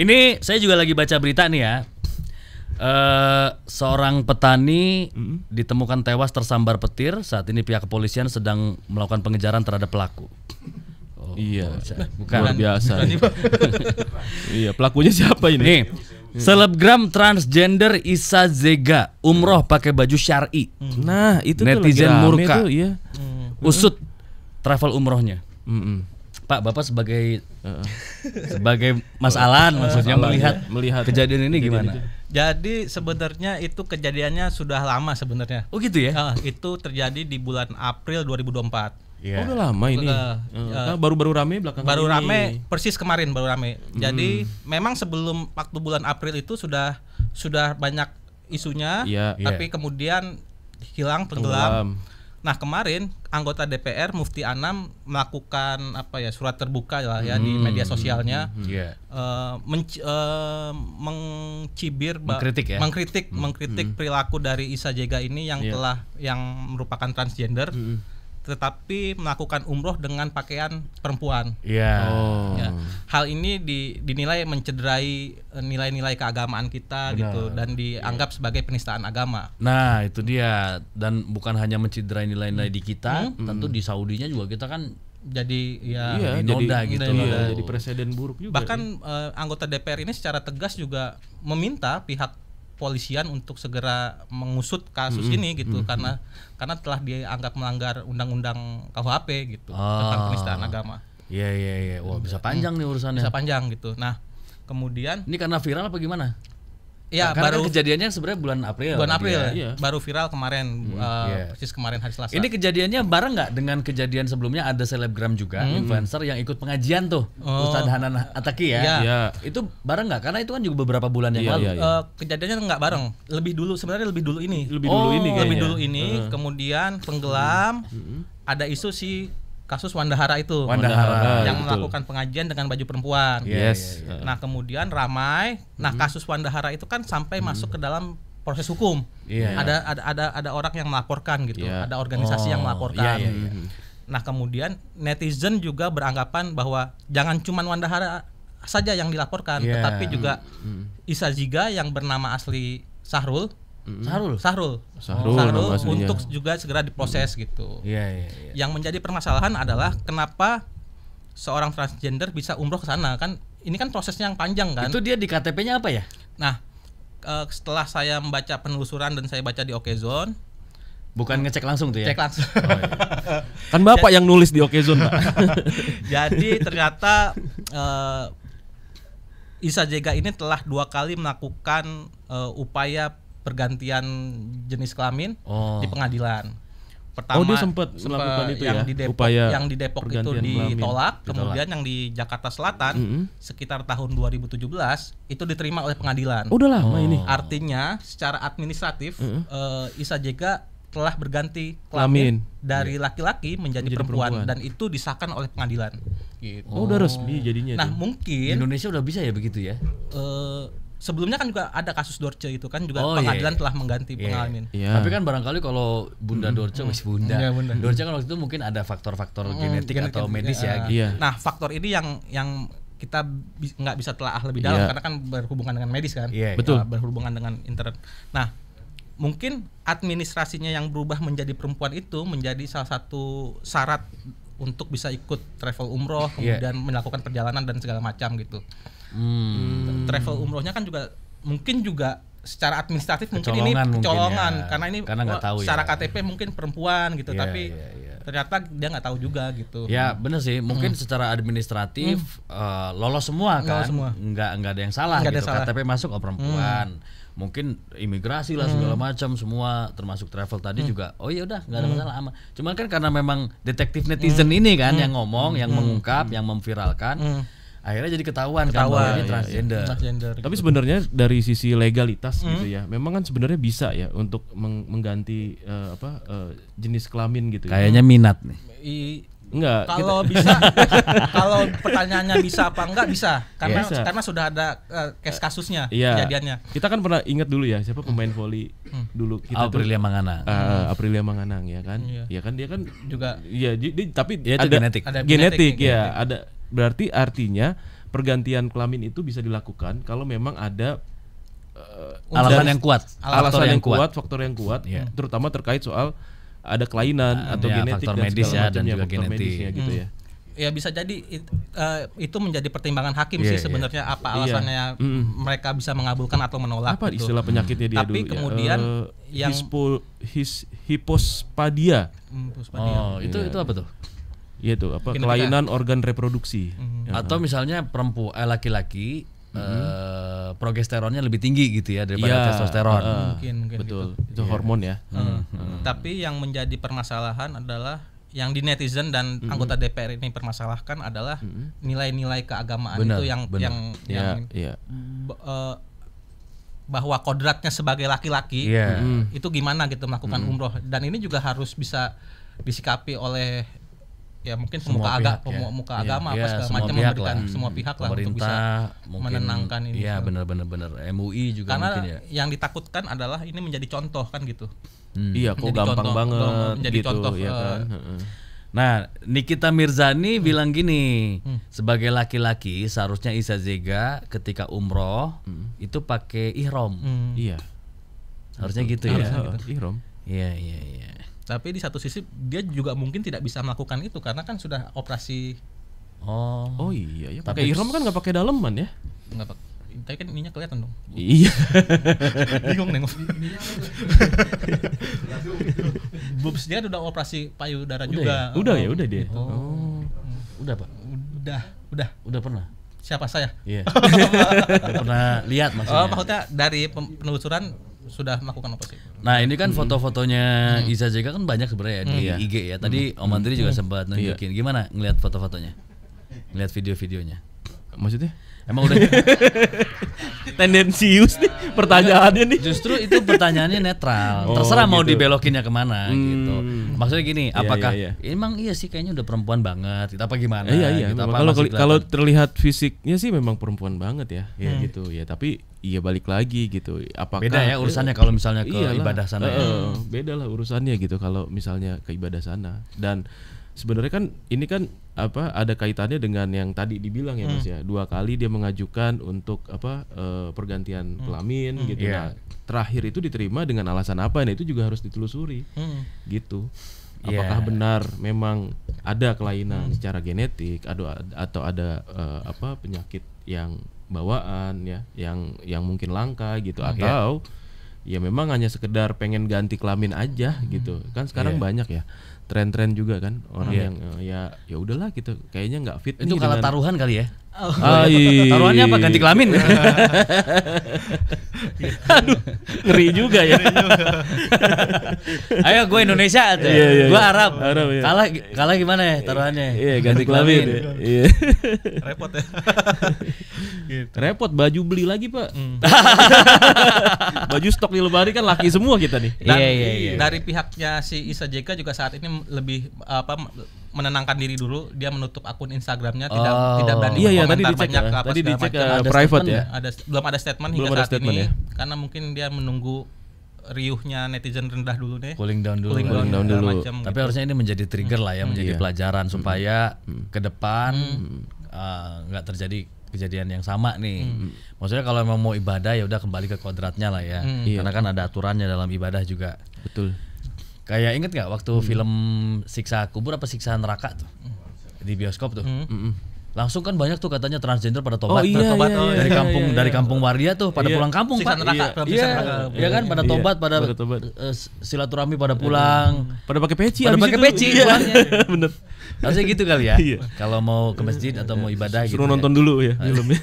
Ini saya juga lagi baca berita nih ya. Seorang petani ditemukan tewas tersambar petir. Saat ini pihak kepolisian sedang melakukan pengejaran terhadap pelaku. Iya, bukan. Luar biasa. Iya, pelakunya siapa ini? Nih, selebgram transgender Isa Zega umroh pakai baju syar'i. Nah, itu netizen tuh lagi rame murka. tuh, iya. Usut travel umrohnya. Pak, Bapak sebagai Mas Alan maksudnya melihat kejadian ini gimana? Jadi sebenarnya itu kejadiannya sudah lama sebenarnya. Oh gitu ya? Itu terjadi di bulan April 2024. Yeah. Oh, udah lama ini. Baru-baru rame belakangan baru ini. rame persis kemarin baru rame. Jadi memang sebelum waktu bulan April itu sudah banyak isunya, tapi kemudian hilang tenggelam. Nah, kemarin anggota DPR Mufti Anam melakukan surat terbuka lah ya di media sosialnya, mengkritik perilaku dari Isa Zega ini yang merupakan transgender. Tetapi melakukan umroh dengan pakaian perempuan. Ya. Hal ini dinilai mencederai nilai-nilai keagamaan kita. Benar. Gitu dan dianggap sebagai penistaan agama. Nah, itu dia, dan bukan hanya mencederai nilai-nilai di kita, tentu di Saudinya juga kita kan jadi noda gitu loh. Jadi presiden buruk juga. Bahkan anggota DPR ini secara tegas juga meminta pihak polisian untuk segera mengusut kasus ini gitu karena telah dianggap melanggar undang-undang KUHP gitu tentang penistaan agama. Iya. Wah, bisa panjang nih urusannya. Bisa panjang gitu. Nah, kemudian ini karena viral apa gimana? Ya, karena baru kejadiannya sebenarnya bulan April. Baru viral kemarin, persis kemarin hari Selasa. Ini kejadiannya bareng nggak dengan kejadian sebelumnya? Ada selebgram juga, influencer yang ikut pengajian tuh, Ustadz Hanan Ataki ya. Itu bareng nggak? Karena itu kan juga beberapa bulan yang lalu. Kejadiannya nggak bareng. Lebih dulu ini. Lebih dulu ini. Kemudian tenggelam. Ada isu si kasus Wandahara itu, yang melakukan pengajian dengan baju perempuan. Nah, kemudian ramai. Nah, kasus Wandahara itu kan sampai masuk ke dalam proses hukum. Ada orang yang melaporkan gitu, ada organisasi yang melaporkan. Nah, kemudian netizen juga beranggapan bahwa jangan cuma Wandahara saja yang dilaporkan, tetapi juga Isa Zega yang bernama asli Sahrul untuk juga segera diproses gitu. Yang menjadi permasalahan adalah kenapa seorang transgender bisa umroh ke sana, kan ini kan prosesnya yang panjang kan. Itu dia di KTP-nya apa ya? Nah, setelah saya membaca penelusuran dan saya baca di Okezone, bukan ngecek langsung tuh ya? Cek langsung. Kan Bapak yang nulis di Okezone, Pak. Jadi ternyata Isa Zega ini telah 2 kali melakukan upaya pergantian jenis kelamin di pengadilan. Pertama, dia sempat melakukan itu yang ya, di Depok, upaya yang di Depok itu ditolak, kemudian yang di Jakarta Selatan sekitar tahun 2017 itu diterima oleh pengadilan. Udah lama ini. Artinya secara administratif Isa Zega telah berganti kelamin dari laki-laki menjadi perempuan dan itu disahkan oleh pengadilan. Gitu. Udah resmi jadinya. Nah, mungkin di Indonesia udah bisa ya begitu ya? Sebelumnya kan juga ada kasus Dorce itu kan juga pengadilan telah mengganti pengalaman. Tapi kan barangkali kalau Bunda Dorce Bunda. Dorce kan waktu itu mungkin ada faktor-faktor genetik atau medis ya. Nah, faktor ini yang kita nggak bisa telaah lebih dalam karena kan berhubungan dengan medis kan. Betul. Berhubungan dengan internet. Nah, mungkin administrasinya yang berubah menjadi perempuan itu menjadi salah satu syarat untuk bisa ikut travel umroh, kemudian melakukan perjalanan dan segala macam gitu. Travel umrohnya kan juga mungkin juga secara administratif mungkin ini kecolongan karena ini secara KTP mungkin perempuan gitu, tapi ternyata dia nggak tahu juga gitu. Ya benar sih, mungkin secara administratif lolos semua kan, nggak ada yang salah gitu. KTP masuk perempuan, mungkin imigrasi lah segala macam semua termasuk travel tadi juga. Oh ya udah nggak ada masalah aman. Cuman kan karena memang detektif netizen ini kan yang ngomong, yang mengungkap, yang memviralkan. Akhirnya jadi ketahuan kan bahwa ini transgender. Tapi sebenarnya dari sisi legalitas gitu ya, memang kan sebenarnya bisa ya untuk mengganti jenis kelamin gitu. Kayaknya minat nih. Enggak. Kalau bisa, kalau pertanyaannya bisa apa enggak bisa, karena sudah ada case kasusnya kejadiannya. Kita kan pernah ingat dulu ya siapa pemain voli dulu kita Aprilia Manganang. Aprilia Manganang ya kan. Ya kan dia kan juga. Iya, tapi ya, ada genetik. Ada. Berarti artinya pergantian kelamin itu bisa dilakukan kalau memang ada alasan yang kuat, faktor yang kuat, terutama terkait soal ada kelainan atau genetik faktor dan medis segala macam dan juga genetik gitu ya. Ya bisa jadi itu menjadi pertimbangan hakim sih sebenarnya apa alasannya mereka bisa mengabulkan atau menolak. Apa istilah penyakitnya dia Tapi dulu? Kemudian yang hipospadia. Itu apa tuh? Iya tuh, apa kelainan organ reproduksi. Atau misalnya laki-laki progesteronnya lebih tinggi gitu ya daripada testosteron. Mungkin betul. Gitu. Itu hormon ya. Tapi yang menjadi permasalahan adalah yang di netizen dan anggota DPR ini permasalahkan adalah nilai-nilai keagamaan itu yang bahwa kodratnya sebagai laki-laki itu gimana gitu melakukan umroh, dan ini juga harus bisa disikapi oleh ya mungkin pemuka agama apa segala macam, memberikan semua pihak lah untuk bisa menenangkan ini. Iya benar MUI juga karena mungkin ya. Yang ditakutkan adalah ini menjadi contoh kan gitu. Iya, kok gampang banget menjadi gitu contoh, ya kan. Nah, Nikita Mirzani bilang gini, sebagai laki-laki seharusnya Isa Zega ketika umroh itu pakai ihram. Iya. Harusnya gitu ya. Ihram. Iya. Tapi di satu sisi dia juga mungkin tidak bisa melakukan itu karena kan sudah operasi. Oh iya ya. Pakai ihram kan nggak pakai daleman ya? Nggak pakai. Tapi kan ininya kelihatan dong. Iya. Bingung nengok. Bobs dia udah operasi payudara juga. Udah dia. Udah Pak. Udah pernah. Siapa saya? Iya. Pernah lihat maksudnya. Maksudnya dari penelusuran sudah melakukan operasi. Nah ini kan foto-fotonya Isa Zega kan banyak sebenarnya di IG ya. Tadi Om Andri juga sempat nunjukin. Gimana ngelihat foto-fotonya? Ngelihat video-videonya? Maksudnya? Emang udah tendensius nih pertanyaannya nih. Justru itu pertanyaannya netral. Terserah mau dibelokinnya kemana gitu. Maksudnya gini, apakah emang iya sih kayaknya udah perempuan banget, apa gimana? Iya. Gitu, kalau terlihat fisiknya sih memang perempuan banget ya, gitu ya. Tapi iya balik lagi gitu. Apakah beda ya urusannya kalau misalnya ke ibadah sana? Beda lah urusannya gitu kalau misalnya ke ibadah sana. Dan sebenarnya kan ini kan ada kaitannya dengan yang tadi dibilang ya Mas ya, 2 kali dia mengajukan untuk pergantian kelamin gitu. Nah, terakhir itu diterima dengan alasan apa? Nah itu juga harus ditelusuri gitu. Apakah benar memang ada kelainan secara genetik atau ada penyakit yang bawaan ya yang mungkin langka gitu, atau ya memang hanya sekedar pengen ganti kelamin aja gitu. Kan sekarang banyak ya tren-tren juga kan orang yang ya udahlah gitu, kayaknya nggak fit itu nih kalah dengan taruhan kali ya. Taruhannya apa, ganti kelamin? Aduh, ngeri juga ya. Ayo gue Indonesia aja, gue Arab ya. Kalah gimana ya taruhannya? Iya, ganti kelamin. Iya. Repot ya. Gitu. Repot, baju beli lagi Pak. Baju stok di lemari kan laki semua kita nih. Iya. Dari pihaknya si Isa Zega juga saat ini lebih menenangkan diri dulu, dia menutup akun Instagramnya, tidak berani komentar banyak apa tadi dicek macam. Private ya. Belum ada statement hingga saat ini ya. Karena mungkin dia menunggu riuhnya netizen rendah dulu deh. Cooling down dulu. Macam, tapi harusnya ini menjadi trigger lah ya, menjadi pelajaran supaya ke depan nggak terjadi kejadian yang sama nih. Maksudnya kalau memang mau ibadah ya udah kembali ke kodratnya lah ya. Karena kan ada aturannya dalam ibadah juga. Betul. Kayak inget nggak waktu film Siksa Kubur apa Siksa Neraka tuh di bioskop tuh, langsung kan banyak tuh katanya transgender pada tobat, dari kampung Waria tuh pada pulang kampung Pak. Iya kan pada tobat, pada silaturahmi pada pulang, pada pakai peci, pulangnya. Bener. Harusnya gitu kali ya. Kalau mau ke masjid atau mau ibadah gitu. Suruh nonton dulu ya filmnya.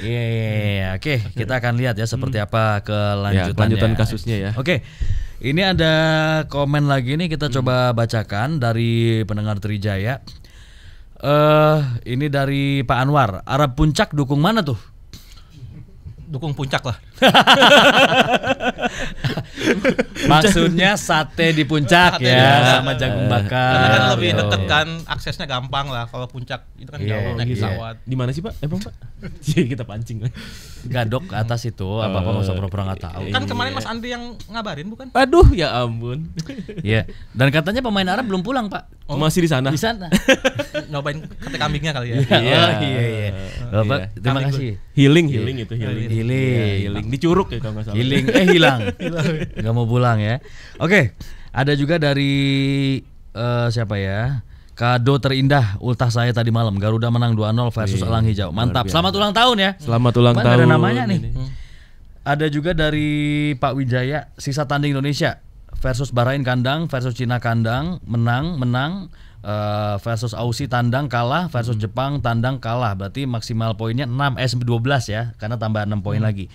Iya. Oke, kita akan lihat ya seperti apa kelanjutan kasusnya ya. Oke. Ini ada komen lagi nih, kita coba bacakan dari pendengar Trijaya. Ini dari Pak Anwar. Arab Puncak dukung mana tuh? Dukung Puncak lah. Maksudnya sate di Puncak ya, sama jagung bakar. Karena kan lebih deket kan, aksesnya gampang lah. Kalau Puncak itu kan jauh naik pesawat. Di mana sih Pak? Pak? Kita pancing. Gadok ke atas itu, apa-apa nggak usah pura-pura nggak tahu. Kan kemarin Mas Andri yang ngabarin bukan? Aduh ya ampun. Iya. Dan katanya pemain Arab belum pulang Pak. Masih di sana. Di sana. Nyobain kate kambingnya kali ya. Iya. Bapak, terima kasih. Healing itu. Healing. Di Curug ya kalau nggak salah. Healing, hilang. Nggak mau pulang ya. Oke, ada juga dari siapa ya? Kado terindah ultah saya tadi malam. Garuda menang 2-0 versus Elang Hijau. Mantap. Selamat ulang tahun ya. Selamat ulang tahun. Ada namanya nih. Ada juga dari Pak Wijaya, sisa tanding Indonesia versus Bahrain kandang versus Cina kandang, menang versus Aussie tandang kalah versus Jepang tandang kalah. Berarti maksimal poinnya 12 ya, karena tambah 6 poin lagi.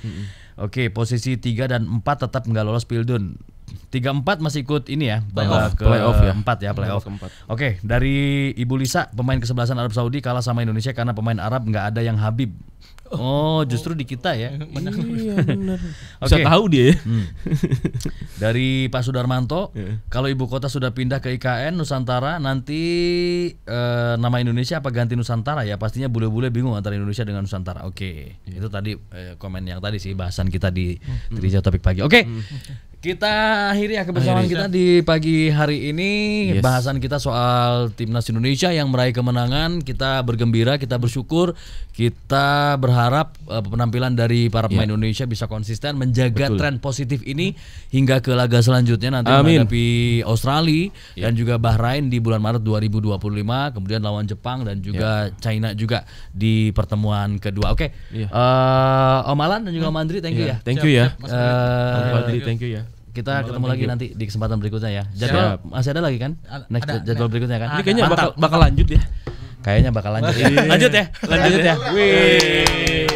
Oke, posisi 3 dan 4 tetap nggak lolos Pildun. 3-4 masih ikut ini ya, playoff ya. 4 ya, playoff. Oke, dari Ibu Lisa, pemain kesebelasan Arab Saudi kalah sama Indonesia karena pemain Arab nggak ada yang Habib. Oh, justru di kita ya. Benar. Bisa tahu dia. Dari Pak Sudarmanto, kalau ibu kota sudah pindah ke IKN Nusantara, nanti nama Indonesia apa ganti Nusantara ya? Pastinya bule-bule bingung antara Indonesia dengan Nusantara. Oke. Itu tadi komen yang tadi sih, bahasan kita di Trijauh Topik Pagi. Oke. Kita akhiri ya kebersamaan kita di pagi hari ini. Bahasan kita soal Timnas Indonesia yang meraih kemenangan. Kita bergembira, kita bersyukur, kita berharap penampilan dari para pemain Indonesia bisa konsisten menjaga tren positif ini hingga ke laga selanjutnya nanti menghadapi Australia dan juga Bahrain di bulan Maret 2025, kemudian lawan Jepang dan juga China juga di pertemuan kedua. Oke. Om Alan dan juga Om Andri, thank you ya. Thank you ya. Om Fadli, thank you ya. Kita ketemu lagi nanti di kesempatan berikutnya ya. Jadwal masih ada lagi kan? Next jadwal berikutnya kan? Ini kayaknya bakal lanjut ya. Kayaknya bakal lanjut. Lanjut ya. Wih.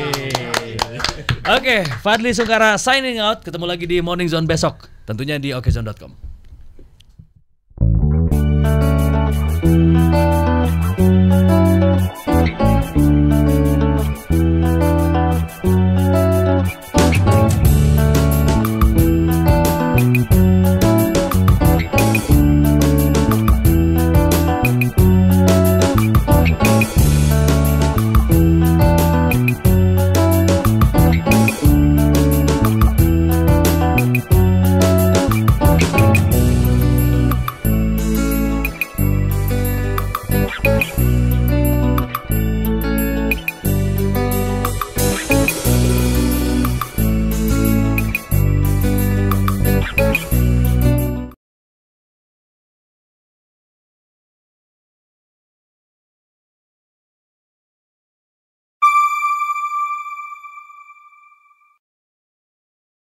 Oke, Fadli Sungkara signing out. Ketemu lagi di Morning Zone besok. Tentunya di okezone.com.